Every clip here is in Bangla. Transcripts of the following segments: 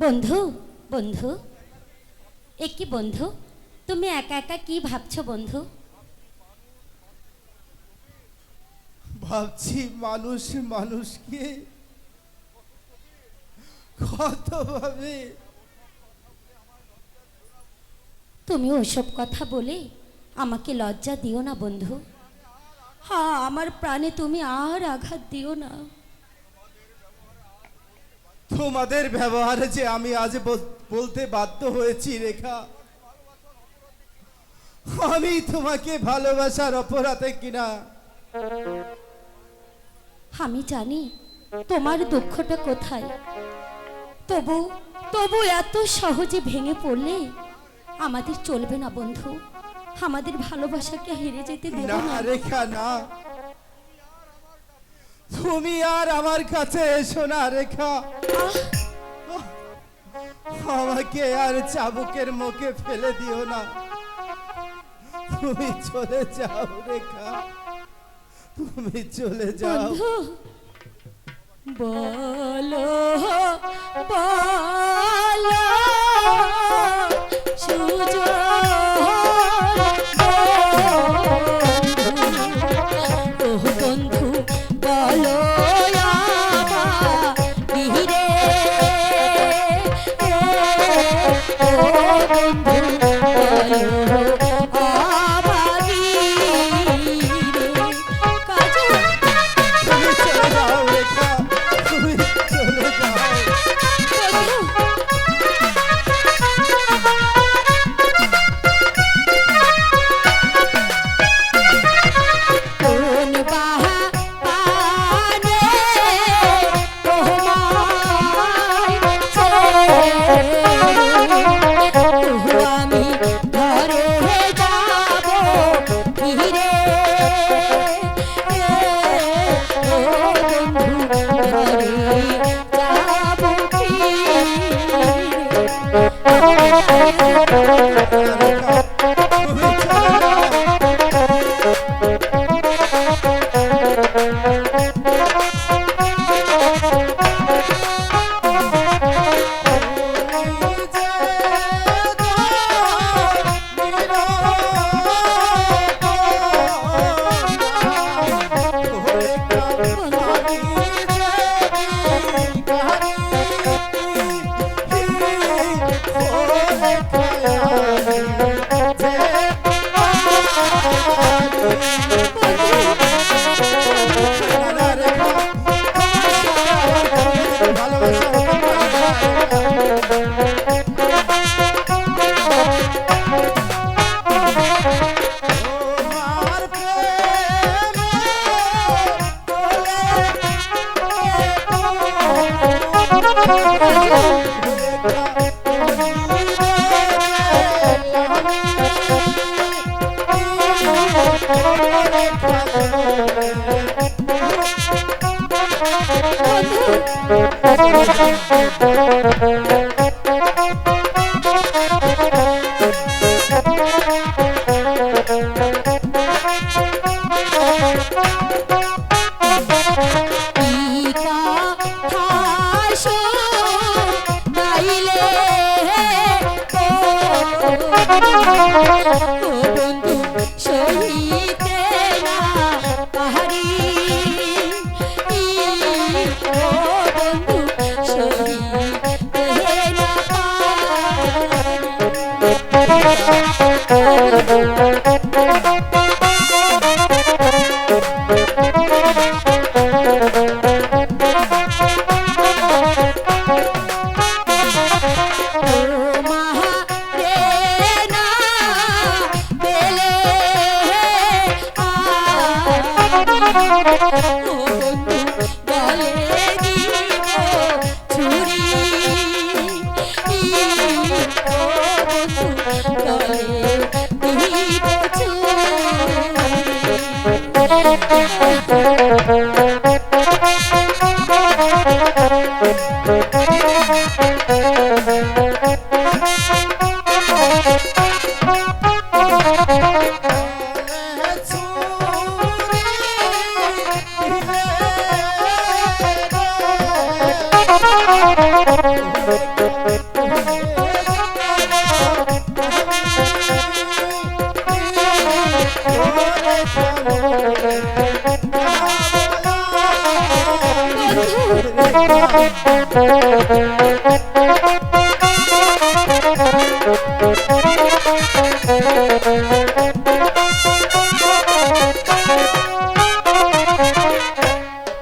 বন্ধু বন্ধু কি বন্ধু, তুমি একা একা কি ভাবছো বন্ধু? ভাবছি মানুষ মানুষকে কতভাবে। তুমি ওসব কথা বলে আমাকে লজ্জা দিও না বন্ধু। হ্যাঁ, আমার প্রাণে তুমি আর আঘাত দিও না। তোমাদের ব্যবহারে যে আমি আজ বলতে বাধ্য হয়েছি রেখা, আমি তোমাকে ভালোবাসার অপরাধে কিনা। আমি জানি তোমার দুঃখটা কোথায়, তবু তবু এত সহজে ভেঙে পড়লে আমাদের চলবে না বন্ধু। আমাদের ভালোবাসাকে হেরে যেতে দেব না না রেখা, না, তুমি আর আমার কাছে এসো না রেখা। আমাকে আর চাবুকের মুখে ফেলে দিও না। তুমি চলে যাও রেখা, তুমি চলে যাও। বন্ধু বলো বলো সুযোগ বন্ধু বলো ধীরে তুমি চলে যাও রেখা, তুমি চলে যাও।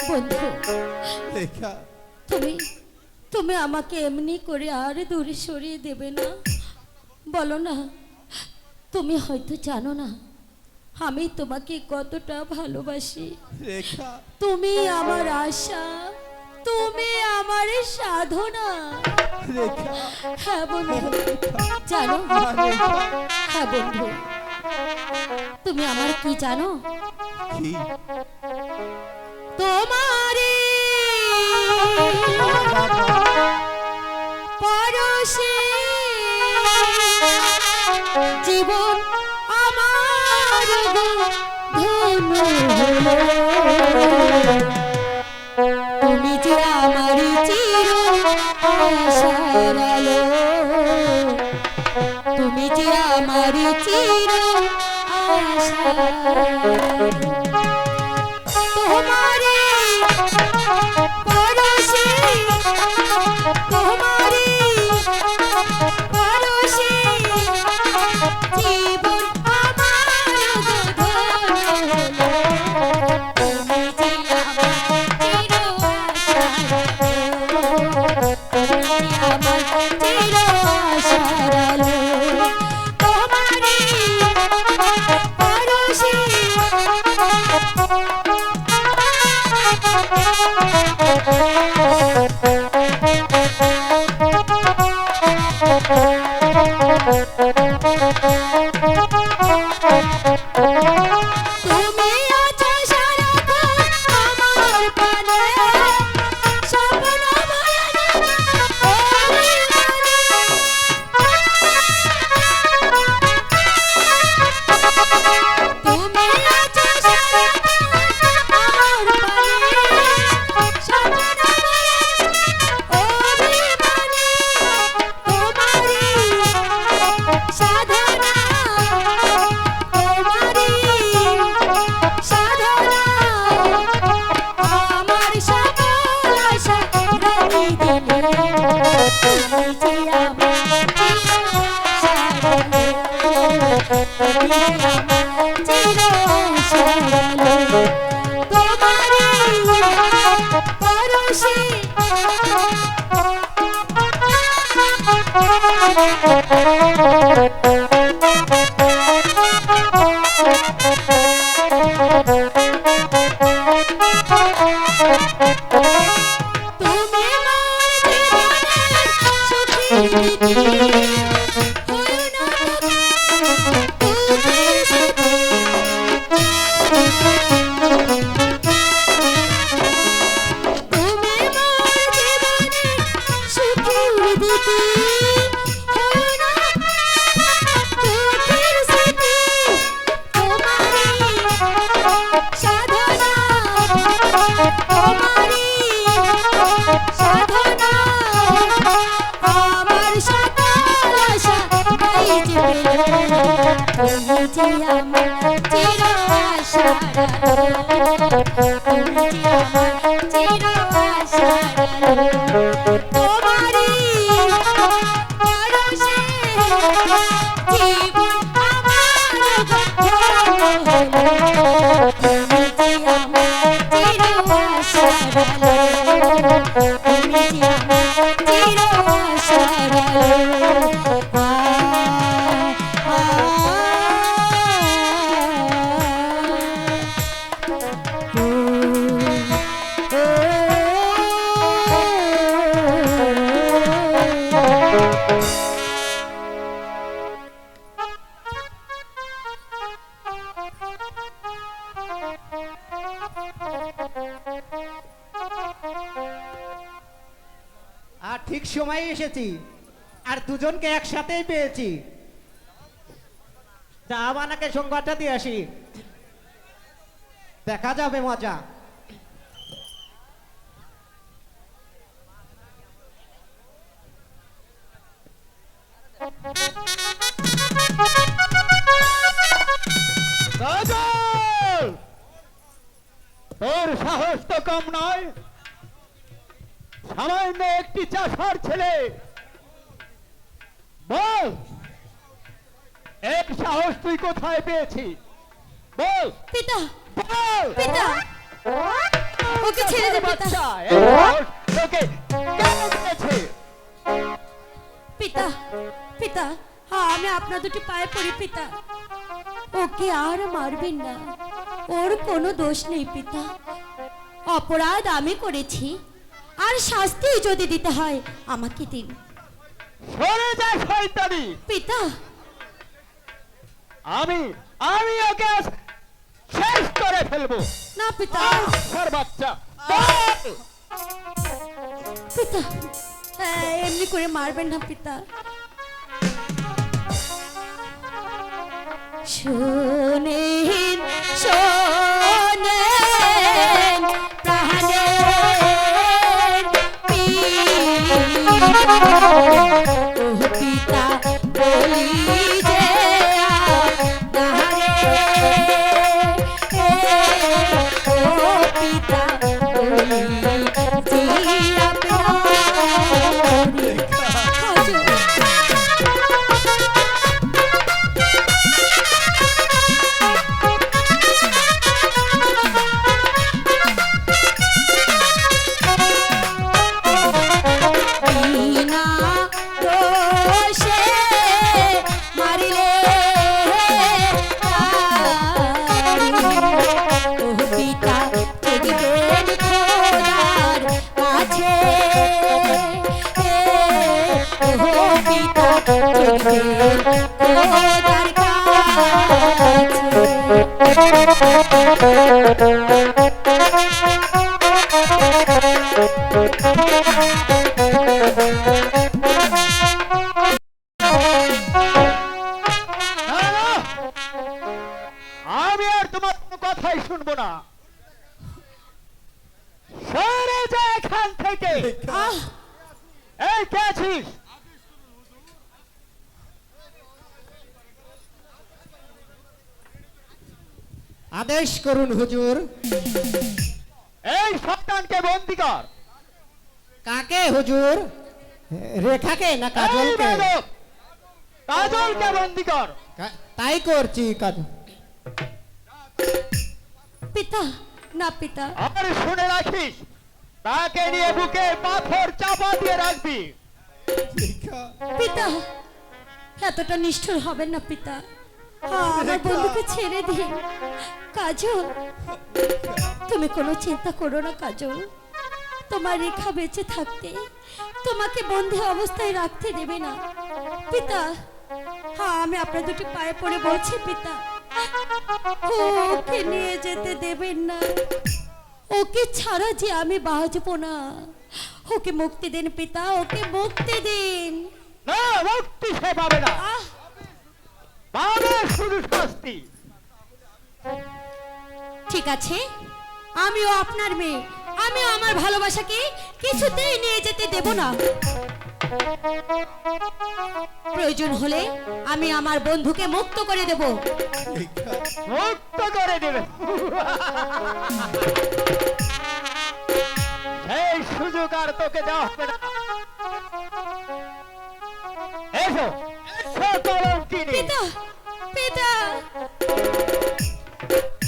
বন্ধু, রেখা, তুমি তুমি আমাকে এমনি করে আর দূরে সরিয়ে দেবে না? বলো না, তুমি হয়তো জানো না আমি তোমাকে কতটা ভালোবাসি। রেখা, তুমি আমার আশা, তুমি আমার সাধনা। রেখা, হ্যাঁ বন্ধু, জানো? হ্যাঁ বন্ধু, তুমি আমার কি জানো? কি? তোমারে পরশে জীবন আমার ধন্য হলো। তুমি যে আমার চির আশার আলো, তুমি যে আমার চির আশার আলো। তোমারে পরশে, তোমারে পরশে জীবন আমার ধন্য হলো। তুমি যে আমার চির আশার আলো, তুমি যে আমার চির আশার আলো। তোমারে পরশে তুমি আছো সারাক্ষণ আমার প্রাণে, স্বপ্ন ভয়ানক অভিমানে। তুমি আছো সারাক্ষণ আমার প্রাণে, স্বপ্ন ভয়ানক অভিমানে। তোমারই সাধনা, তোমারই সাধনা আমার সকল আশা রাখি দিলে। তুমি যে আমার চির আশার আলো, তুমি যে আমার চির আশার আলো। তোমারই পরশে তুমি আমার জীবনের সুখী দিদি, হয়ো না দুঃখের স্মৃতি। তুমি আমার জীবনের সুখী দিদি, হয়ো না দুঃখের স্মৃতি। তোমারই সাধনা, তোমারই সাধনা আমার সকল আশা তাই যে পেল। তুমি যে আমার চির আশার আলো, তুমি যে আমার চির আশার আলো। তোমারই পরশে জীবন আমার ধন্য হলো। তুমি যে আমার চির আশার আলো, তুমি যে আমার চির আশার আলো। আর ঠিক সময়ে এসেছি, আর দুজনকে একসাথেই পেয়েছি। তা আমাকে সংবাদটা দিয়ে আসি, দেখা যাবে মজা। তো কম নয়, সামান্য একটি চাষার ছেলে। বল, এই সাহস তুই কোথায় পেয়েছি? বল পিতা বল। পিতা ওকে ছেড়ে দে পিতা। বাচ্চা, এই সাহস তোকে কেন দিয়েছে? পিতা পিতা আমি আপনার দুটি পায়ে পড়ি পিতা, ওকে আর মারবেন না, ওর কোনো দোষ নেই পিতা। অপরাধ আমি করেছি, আর শাস্তি যদি দিতে হয় আমাকে দিন সরে যা শয়তানি। পিতা। আমি আমি ওকে আজ শেষ করে ফেলবো। না পিতা সার বাচ্চা, বল। পিতা এমনি করে মারবেন না পিতা। শোনেন শোনেন প্রাণের পিতা বলি যে নারে ও পিতা বলি যে আমি আর তোমার কোনো কথাই শুনবো না। সরে যা এখান থেকে। এই কে আছিস? আদেশ করুন হুজুর। এই শয়তানকে বন্দি কর। কাকে হুজুর? রেখাকে না এই কাজলকে? বেয়াদব, কাজলকে বন্দি কর। তাই করছি কাজ। পিতা না পিতা। আর শুনে রাখিস, তাকে নিয়ে বুকে পাথর চাপা দিয়ে রাখবি। পিতা এতটা নিষ্ঠুর হবেন না পিতা, আমার বন্ধুকে ছেড়ে দিন। কাজল তুমি কোনো চিন্তা করো না কাজল, তোমার রেখা বেঁচে থাকতে তোমাকে বন্ধু অবস্থায় রাখতে দেবে না পিতা। আমি আপনার দুটি পায়ে পড়ে বলছি পিতা, ওকে নিয়ে যেতে দেবেন না, ওকে ছাড়া যে আমি বাঁচবো না। ওকে মুক্তি দিন পিতা, ওকে মুক্তি দিন। না, মুক্তি সে পাবে না, পাবে শুধু শাস্তি। ঠিক আছে, আমিও আপনার মেয়ে, আমিও আমার ভালোবাসাকে কিছুতেই নিয়ে যেতে দেব না। প্রয়োজন হলে আমি আমার বন্ধুকে মুক্ত করে দেব। মুক্ত করে দেবে, সেই সুযোগ আর তোকে দেওয়া হবে না। এসো এসো কলঙ্কিনী। পিতা পিতা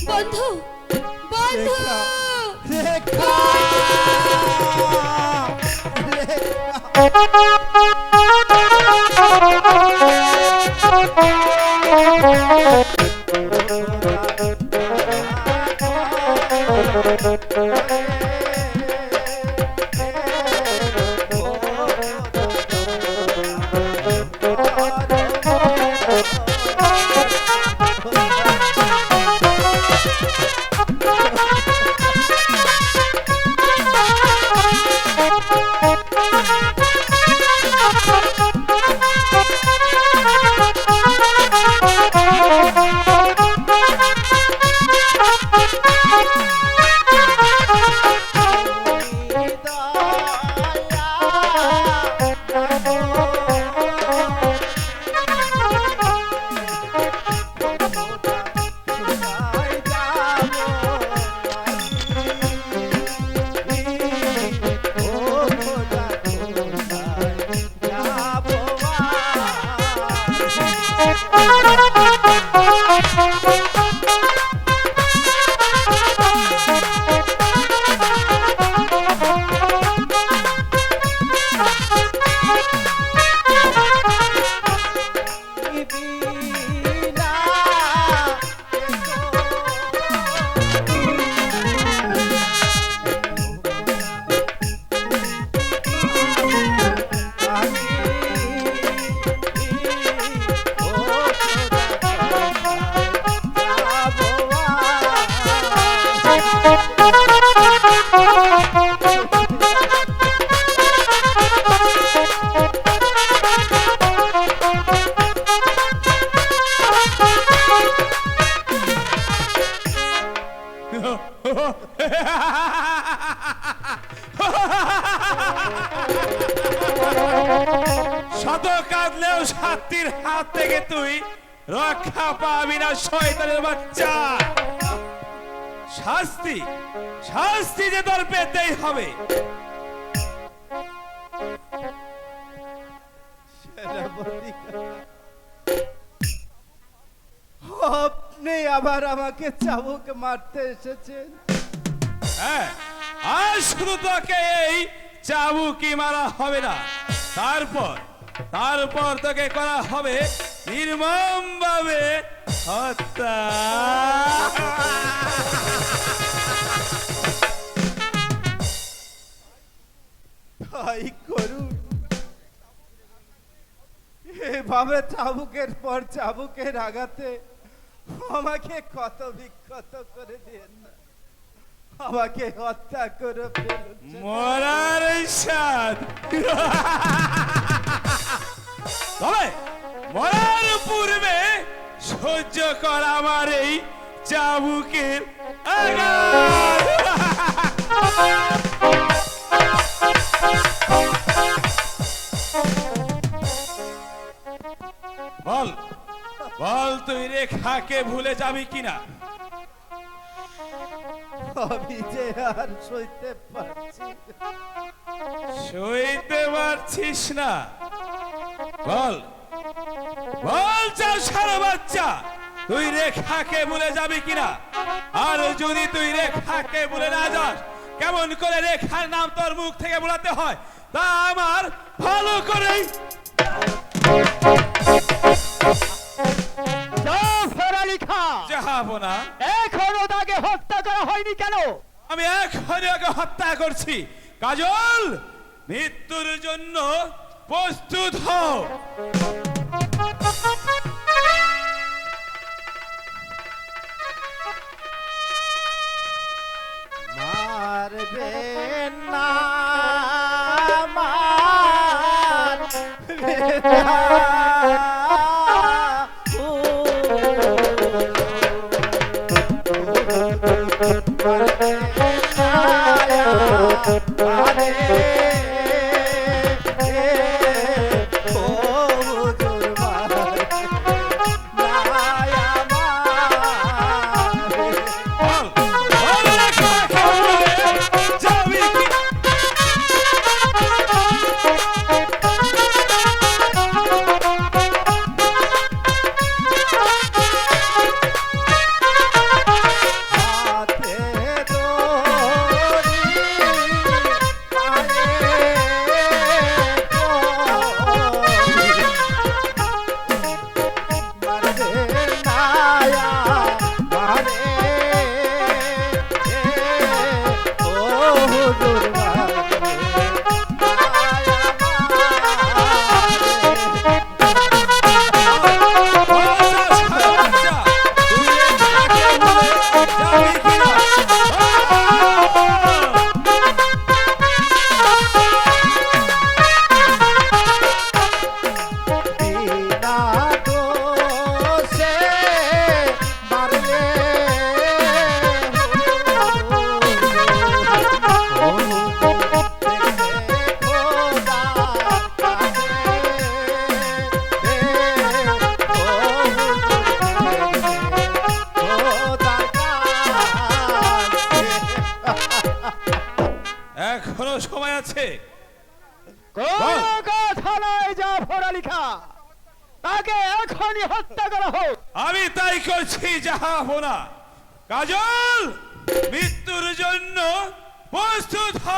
বন্ধু বন্ধু রেখা, শত কাঁদলেও শাস্তির হাত থেকে তুই রক্ষা পাবি না শয়তানের বাচ্চা। শাস্তি শাস্তি যে তোর পেতেই হবে। সেনাপতি কাকা, আপনি আবার আমাকে চাবুক মারতে এসেছেন? হ্যাঁ, আর শুধু তোকে এই চাবুকি মারা হবে না, তারপর তারপর তোকে করা হবে নির্মম ভাবে হত্যা। তাই করুন। এভাবে চাবুকের পর চাবুকের আঘাতে আমাকে ক্ষত বিক্ষত করে দিয়েন না, আমাকে হত্যা করে ফেলুন। মরার স্বাদ, তবে মরার পূর্বে সহ্য কর আমার এই চাবুকের আঘাত। বল বল, তুই রেখাকে ভুলে যাবি কিনা? আমি যে আর সইতে পারছি না। সইতে পারছিস না? বল বল, চাষার বাচ্চা, তুই রেখাকে ভুলে যাবি কিনা? আর যদি তুই রেখাকে ভুলে না যাস, কেমন করে রেখার নাম তোর মুখ থেকে বলাতে হয় তা আমার ভালো করেই জাফর আলী খাঁ, যাবো না। এখনো তাকে হত্যা করা হয়নি কেন? আমি এখনই ওকে হত্যা করছি। কাজল, মৃত্যুর জন্য প্রস্তুত হও। মারবে না, মারবে না। বল, বল রেখাকে ভুলে যাবি কিনা? এখনো সময় আছে। কোনো কথা নয় জাফর আলী খাঁ, তাকে এখনই হত্যা করা হোক। আমি তাই করছি, যাবো না। কাজল, মৃত্যুর জন্য প্রস্তুত হ।